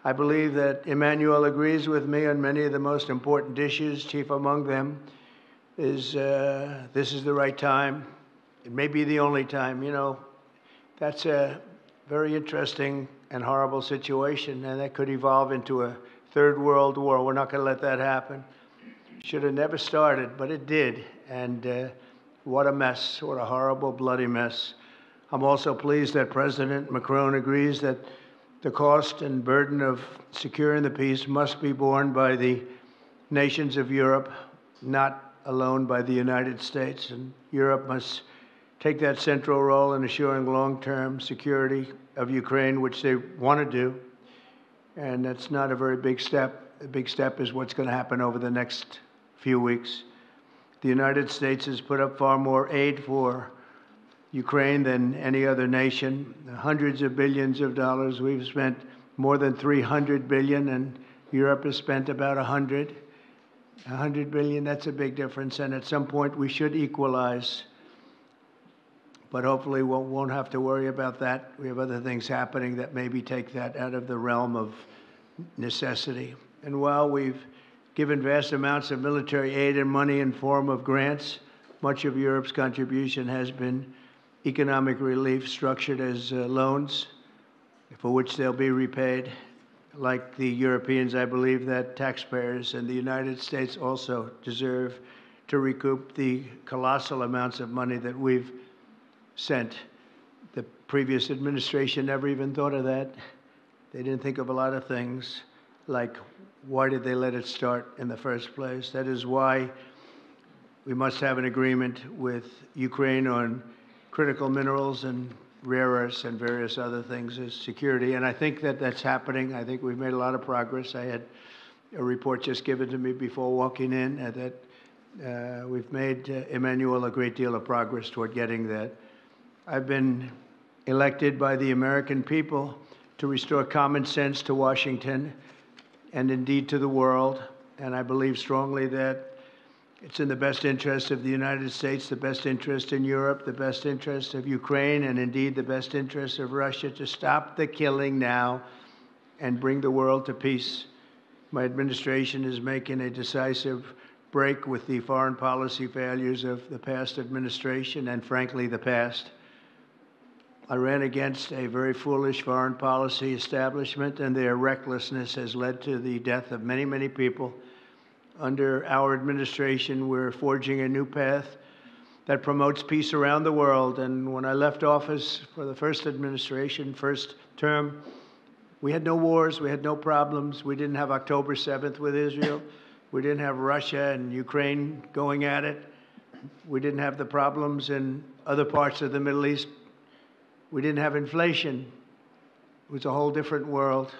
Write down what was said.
I believe that Emmanuel agrees with me on many of the most important issues. Chief among them is this is the right time. It may be the only time. You know, that's a very interesting and horrible situation, and that could evolve into a third world war. We're not going to let that happen. Should have never started, but it did. And what a mess, what a horrible, bloody mess. I'm also pleased that President Macron agrees that the cost and burden of securing the peace must be borne by the nations of Europe, not alone by the United States. And Europe must take that central role in assuring long-term security of Ukraine, which they want to do. And that's not a very big step. The big step is what's going to happen over the next few weeks. The United States has put up far more aid for Ukraine than any other nation. Hundreds of billions of dollars. We've spent more than 300 billion, and Europe has spent about 100 billion. That's a big difference, and at some point we should equalize. But hopefully we won't have to worry about that. We have other things happening that maybe take that out of the realm of necessity. And while we've given vast amounts of military aid and money in form of grants, much of Europe's contribution has been economic relief structured as loans for which they'll be repaid. Like the Europeans, I believe that taxpayers in the United States also deserve to recoup the colossal amounts of money that we've sent. The previous administration never even thought of that. They didn't think of a lot of things, like why did they let it start in the first place? That is why we must have an agreement with Ukraine on critical minerals and rare earths and various other things as security. And I think that that's happening. I think we've made a lot of progress. I had a report just given to me before walking in that we've made, Emmanuel, a great deal of progress toward getting that. I've been elected by the American people to restore common sense to Washington and indeed to the world. And I believe strongly that it's in the best interest of the United States, the best interest in Europe, the best interest of Ukraine, and indeed the best interest of Russia to stop the killing now and bring the world to peace. My administration is making a decisive break with the foreign policy failures of the past administration and, frankly, the past. I ran against a very foolish foreign policy establishment, and their recklessness has led to the death of many, many people. Under our administration, we're forging a new path that promotes peace around the world. And when I left office for the first administration, first term, we had no wars, we had no problems. We didn't have October 7th with Israel. We didn't have Russia and Ukraine going at it. We didn't have the problems in other parts of the Middle East. We didn't have inflation. It was a whole different world.